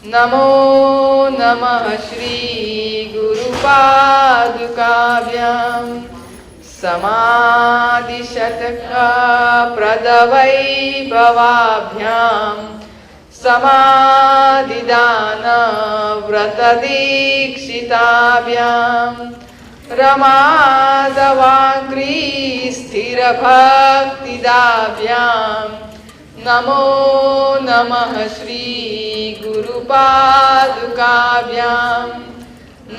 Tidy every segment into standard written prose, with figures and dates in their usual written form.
नमो नमः श्री गुरुपादुकाभ्यां समाधिशतकप्रदवैभवाभ्यां समाधिदानव्रतदीक्षिताभ्यां रमादवाङ्घ्रिस्थिरभक्तिदाभ्यां नमो नमः श्री गुरुपादुकाभ्यां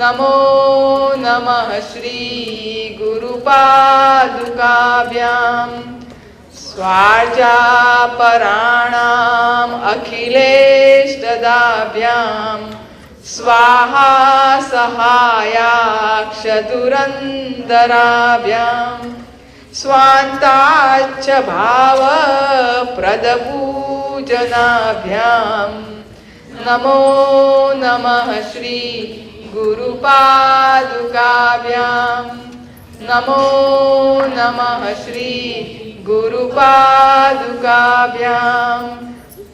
नमो नमः श्री गुरुपादुकाभ्यां स्वार्जापराणाम् अखिलेष्टदाभ्यां स्वाहा सहायाक्षदुरन्दराभ्यां स्वान्ताच्च भावप्रदपूजनाभ्यां नमो नमः श्री गुरुपादुकाभ्यां नमो नमः श्री गुरुपादुकाभ्यां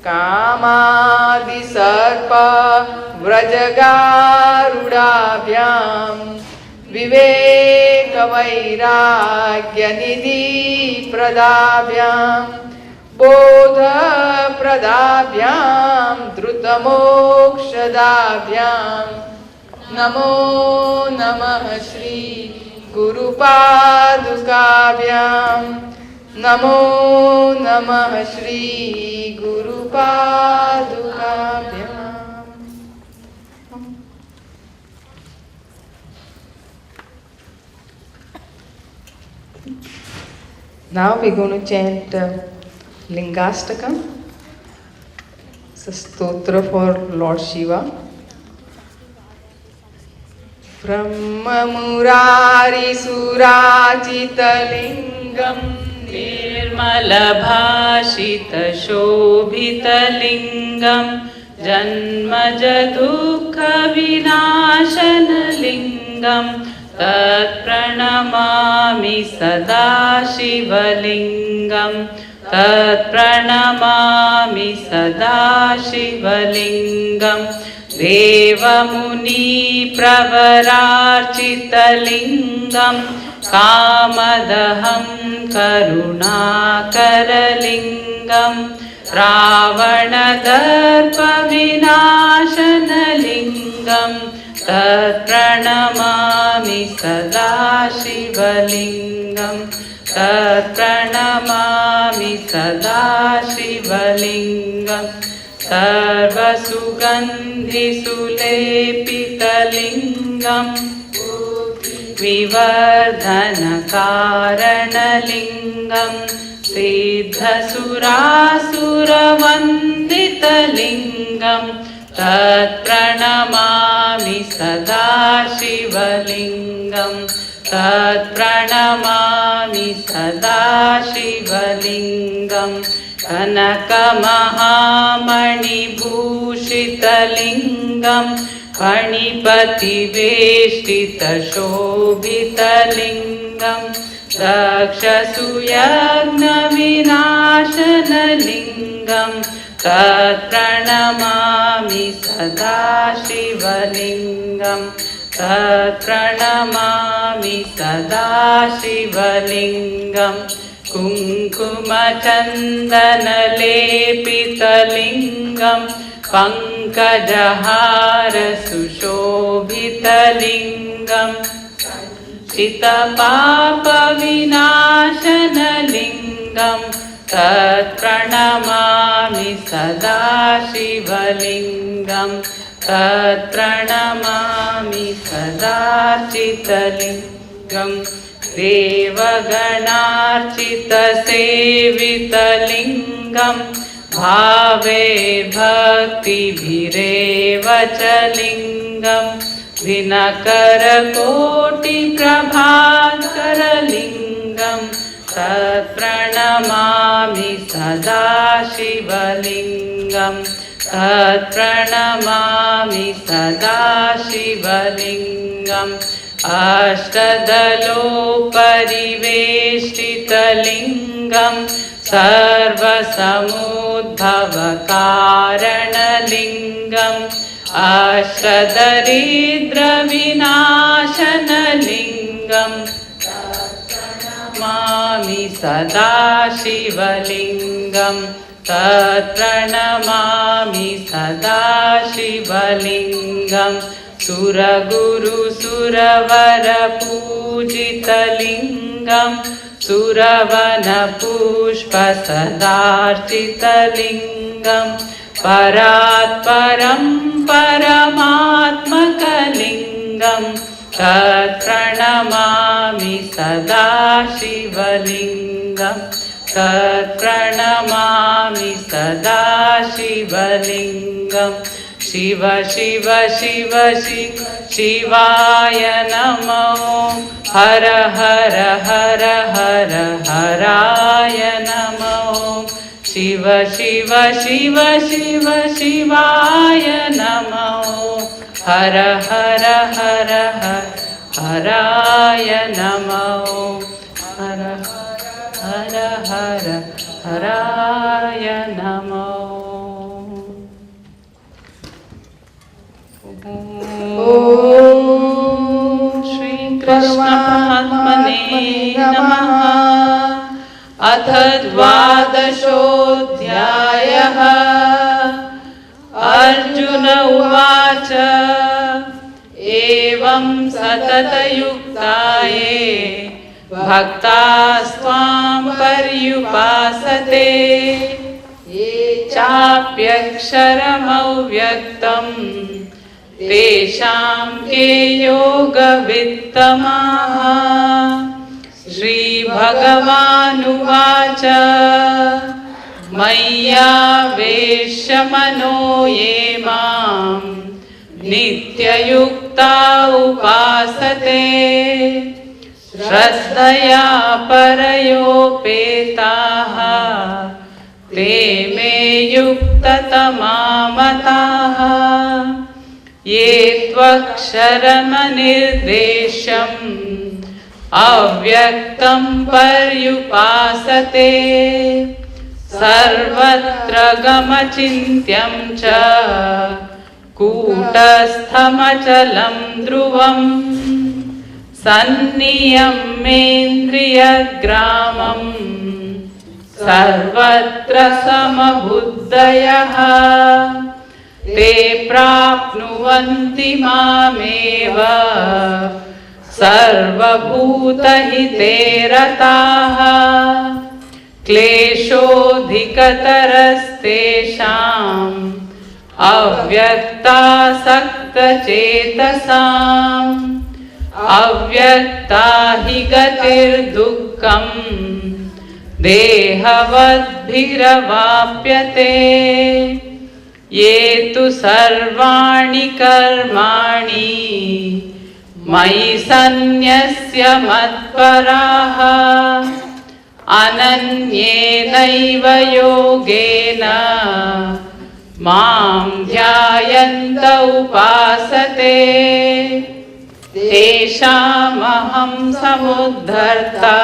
कामादिसर्प व्रजगारुडाभ्यां विवेकवैराग्यनिधिप्रदाभ्यां बोधप्रदाभ्यां धृतमोक्षदाभ्यां नमो नमः श्री गुरुपादुकाभ्यां नमो नमः Shri गुरुपादुकाभ्यां। Now we're going to chant Lingastakam. It's a stotra for Lord Shiva. Brahmamurarisurachitalingam निर्मलभाषितशोभितलिङ्गं जन्मजदुःखविनाशनलिङ्गं तत्प्रणमामि सदा शिवलिङ्गं तत्प्रणमामि सदा शिवलिङ्गं देवमुनिप्रवरार्चितलिङ्गं कामदहं करुणाकरलिङ्गं रावणदर्पविनाशनलिङ्गं तत्प्रणमामि सदा शिवलिङ्गं तत्प्रणमामि सदा शिवलिङ्गं सर्वसुगन्धिसुलेपितलिङ्गं विवर्धनकारणलिङ्गं सिद्धसुरासुरवन्दितलिङ्गं तत्प्रणमामि सदा शिवलिङ्गं तत्प्रणमामि सदा शिवलिङ्गं कनकमहामणिभूषितलिङ्गं फणिपतिवेष्टितशोभितलिङ्गं दक्षसूयज्ञविनाशनलिङ्गं तत्प्रणमामि सदा शिवलिङ्गं तत्प्रणमामि सदा शिवलिङ्गं कुङ्कुमचन्दनलेपितलिङ्गं पङ्कजहारसुशोभितलिङ्गं चितपापविनाशनलिङ्गं तत्प्रणमामि सदा शिवलिङ्गं तत्प्रणमामि सदा चितलिङ्गं देवगणार्चितसेवितलिङ्गं भावे भक्तिभिरेव च लिङ्गं दिनकरकोटिप्रभाकरलिङ्गं तत्प्रणमामि सदा शिवलिङ्गं तत्प्रणमामि सदा शिवलिङ्गं अष्टदलोपरिवेष्टितलिङ्गं सर्वसमुद्भवकारणलिङ्गम् अष्टदरिद्रविनाशनलिङ्गम् तत्प्रणमामि सदा शिवलिङ्गम् तत्प्रणमामि सदा शिवलिङ्गम् सुरगुरुसुरवरपूजितलिङ्गम् सुरवनपुष्पसदार्चितलिङ्गम् परात्परं परमात्मकलिङ्गम् तत्प्रणमामि सदा शिवलिङ्गम् तत्प्रणमामि सदा शिवलिङ्गम् शिव शिव शिव शिव शिवाय नमो हर हर हर हर हराय नमो शिव शिव शिव शिव शिवाय नमो हर हर हर हर हराय नमो हर हर हर हराय नमो श्री कृष्ण परमात्मने नमः। अथ द्वादशोऽध्यायः। अर्जुन उवाच एवं सततयुक्ताये भक्तास्त्वां पर्युपासते ये चाप्यक्षरमव्यक्तम् तेषां के योगवित्तमाः। श्रीभगवानुवाच मय्यावेश्य मनो ये मां नित्ययुक्ता उपासते श्रद्धया परयोपेताः ते मे युक्ततमा ये त्वक्षरमनिर्देशम् अव्यक्तं पर्युपासते सर्वत्र गमचिन्त्यं च कूटस्थमचलं ध्रुवम् सन्नियम्येन्द्रियग्रामम् सर्वत्र समबुद्धयः ते प्राप्नुवन्ति मामेव सर्वभूतहिते रताः क्लेशोऽधिकतरस्तेषाम् अव्यक्तासक्तचेतसाम् अव्यक्ता हि गतिर्दुःखम् देहवद्भिरवाप्यते ये तु सर्वाणि कर्माणि मयि सन्न्यस्य मत्पराः अनन्येनैव योगेन मां ध्यायन्त उपासते तेषामहं समुद्धर्ता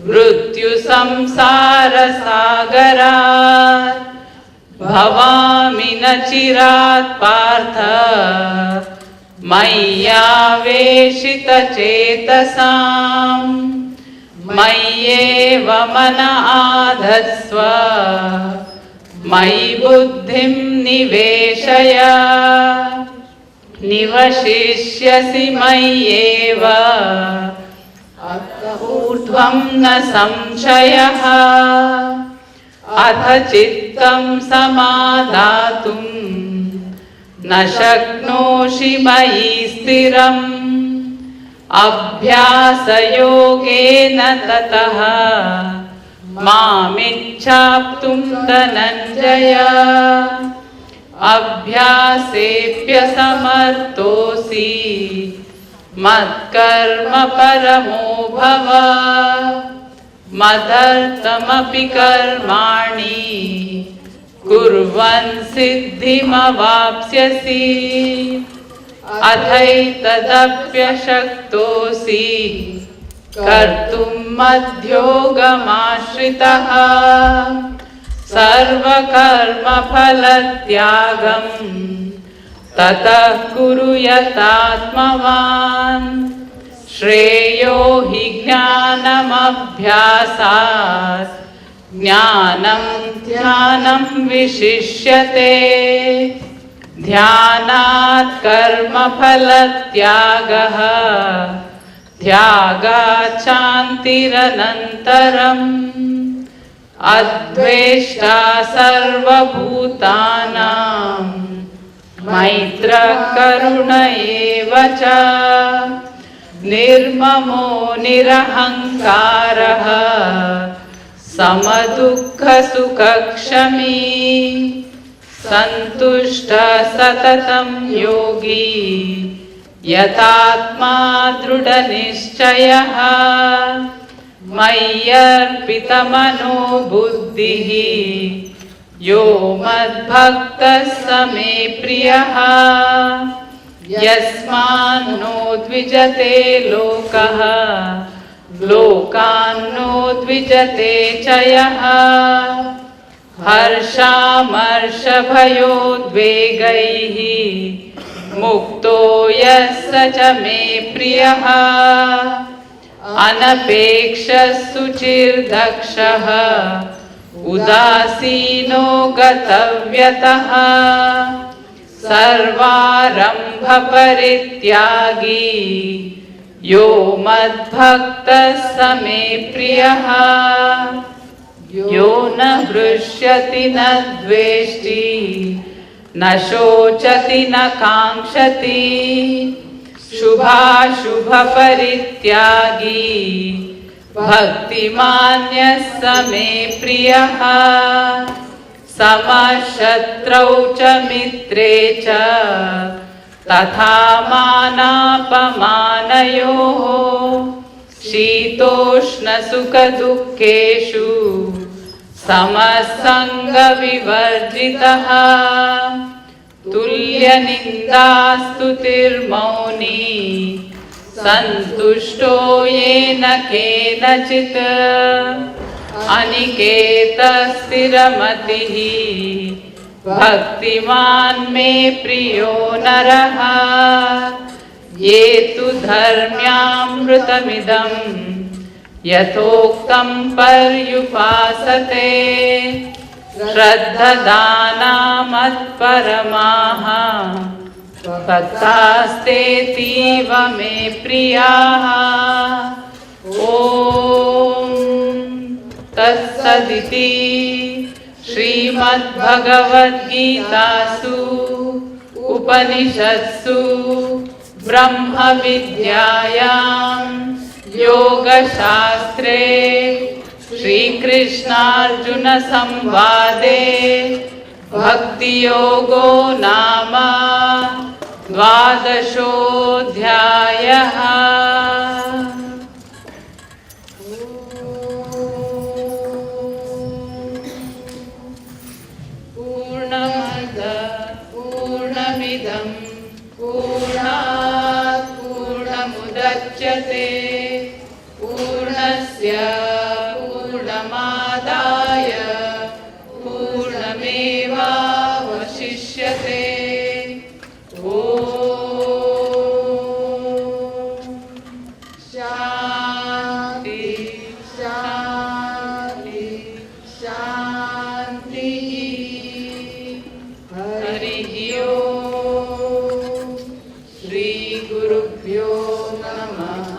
मृत्युसंसारसागरात् भवामि न चिरात् पार्थ मय्यावेशितचेतसाम् मय्येव मन आधत्स्व मयि बुद्धिं निवेशय निवशिष्यसि मय्येव ऊर्ध्वं न संशयः अथ चित्तं समादातुं न शक्नोषि मयि स्थिरम् अभ्यासयोगेन ततः मामिच्छाप्तुं धनञ्जय अभ्यासेऽप्यसमर्थोऽसि मत्कर्म परमो भव मदर्थमपि कर्माणि कुर्वन् सिद्धिमवाप्स्यसि अथैतदप्यशक्तोऽसि कर्तुं मध्योगमाश्रितः सर्वकर्मफलत्यागं ततः कुरु यतात्मवान् श्रेयो हि ज्ञानमभ्यासात् ज्ञानं ध्यानं विशिष्यते ध्यानात् कर्मफलत्यागः त्यागात् शान्तिरनन्तरम् अद्वेष्टा सर्वभूतानां मैत्रः करुण एव च निर्ममो निरहङ्कारः समदुःखसुखक्षमी सन्तुष्टः सततं योगी यतात्मा दृढनिश्चयः मय्यर्पितमनो बुद्धिः यो मद्भक्तः स मे प्रियः यस्मान्नो द्विजते लोकः लोकान्नो द्विजते च यः हर्षामर्षभयोद्वेगैः मुक्तो यः स च मे प्रियः अनपेक्षः शुचिर्दक्षः उदासीनो गतव्यतः सर्वारम्भपरित्यागी यो मद्भक्तः स मे प्रियः यो न हृष्यति न द्वेष्टि न शोचति न काङ्क्षति शुभाशुभपरित्यागी भक्तिमान्यः स मे प्रियः समशत्रौ च मित्रे च तथा मानापमानयोः शीतोष्णसुखदुःखेषु समसङ्गविवर्जितः तुल्यनिन्दास्तुतिर्मौनी सन्तुष्टो येन केनचित् अनिकेतस्थिरमतिः भक्तिमान् मे प्रियो नरः ये तु धर्म्यामृतमिदं यथोक्तं पर्युपासते श्रद्धदानामत्परमाः भक्तास्तेतीव मे प्रियाः ॐ तत्सदिति श्रीमद्भगवद्गीतासु उपनिषत्सु ब्रह्मविद्यायां योगशास्त्रे श्रीकृष्णार्जुनसंवादे भक्तियोगो नाम 12ोऽध्यायः। पूर्णमिदं पूर्णात् पूर्णमुदच्यते पूर्णस्य पूर्णमादाय पूर्णमेवावशिष्यते। ॐ शान्ति शान्ति शान्तिः। हरिः ओम्। श्रीगुरुभ्यो नमः।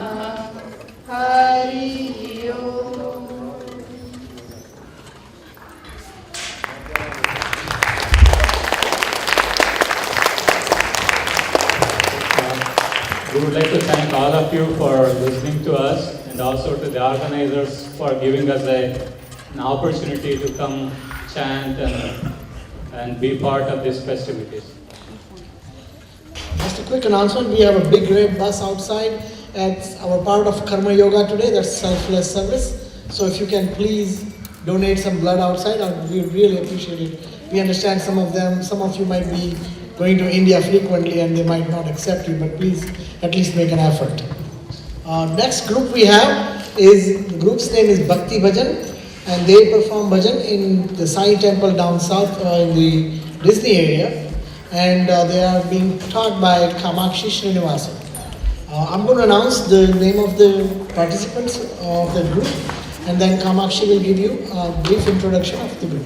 हरिः ओम्। We would like to thank all of you for listening to us and also to the organizers for giving us an opportunity to come chant and be part of these festivities. Just a quick announcement, we have a big red bus outside. It's our part of Karma Yoga today, that's selfless service. So if you can please donate some blood outside, we would really appreciate it. We understand some of you might be going to India frequently and they might not accept you, but please at least make an effort. Next group we have is, the group's name is Bhakti Bhajan, and they perform bhajan in the Sai temple down south in the Disney area, and they are being taught by Kamakshi Srinivasan. I'm going to announce the name of the participants of the group, and then Kamakshi will give you a brief introduction of the group.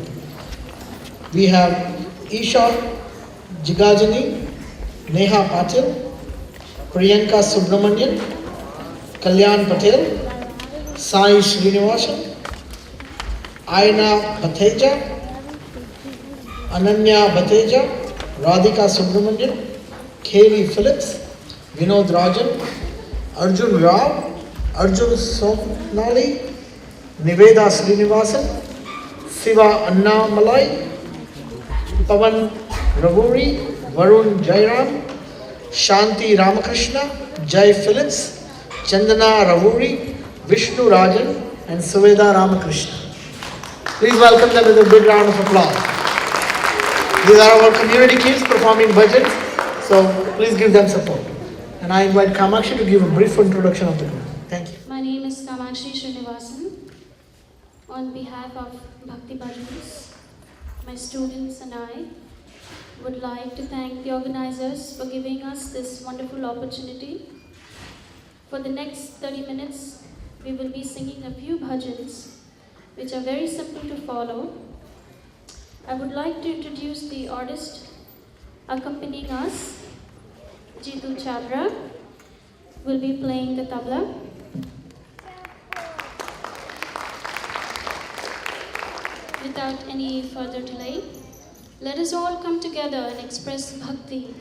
We have Isha Jigajani, Neha Patil, Priyanka Subramanian, Kalyan Patel, Sai Srinivasan, Aina Batheja, Ananya Batheja, Radhika Subramanian, Kaylee Phillips, Vinod Rajan, Arjun Rao, Arjun Somnali, Niveda Srinivasan, Siva Annamalai, Pavan Ravuri, Varun Jairam, Shanti Ramakrishna, Jai Phillips, Chandana Ravuri, Vishnu Rajan, and Suveda Ramakrishna. Please welcome them with a big round of applause. These are our community kids performing bhajans, so please give them support. And I invite Kamakshi to give a brief introduction of the group. Thank you. My name is Kamakshi Srinivasan. On behalf of Bhakti Bhajans, my students and I would like to thank the organizers for giving us this wonderful opportunity. For the next 30 minutes, we will be singing a few bhajans which are very simple to follow. I would like to introduce the artist accompanying us. Jitu Chabra will be playing the tabla. Without any further delay, let us all come together and express bhakti,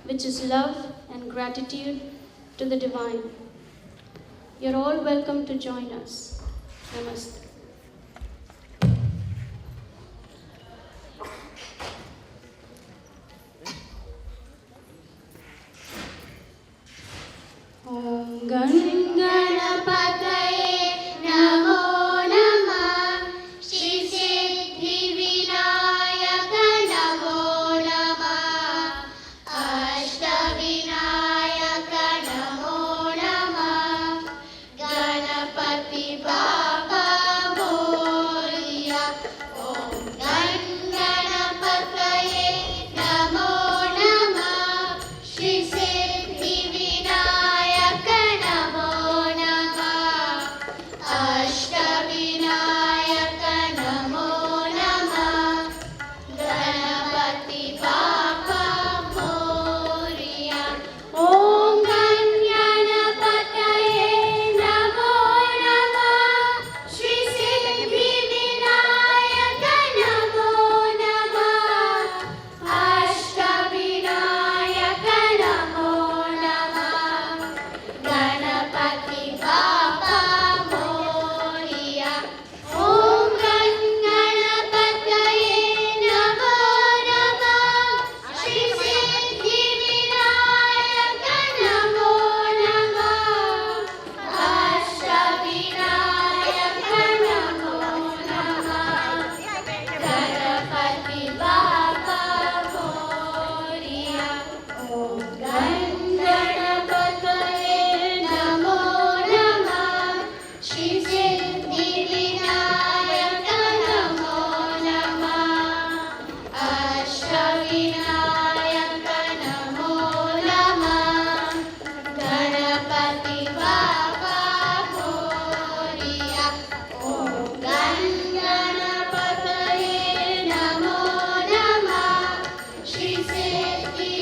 which is love and gratitude to the divine. You're all welcome to join us. Namaste. Om Ganapataye Namo Namah, Shri Siddhi Vinayaka Namo Namah, Ashta Vinayaka Namo Namah, Ganapati Baba Moria. Om Ganapataye Namo Namah, Shri Siddhi Vinayaka Namo Namah, Ashta Vinayaka Namo Namah, Ganapati Bapa Moria. Om Ganapataye Namo Namah, Shri Siddhi Vinayaka Namo Namah, Ashta Vinayaka Namo Namah, Ganapati Bapa Moria. Om Ganapataye Namo Namah, Shri Siddhi Vinayaka Namo Namah, Ashta Vinayaka Namo Namah, Ganapati Bapa Moria. Om Ganapataye Namo Namah, Shri Siddhi Vinayaka Namo Namah, Ashta Vinayaka Namo Namah, Ganapati Bapa Moria. Om Ganapataye Namo Namah, Shri Siddhi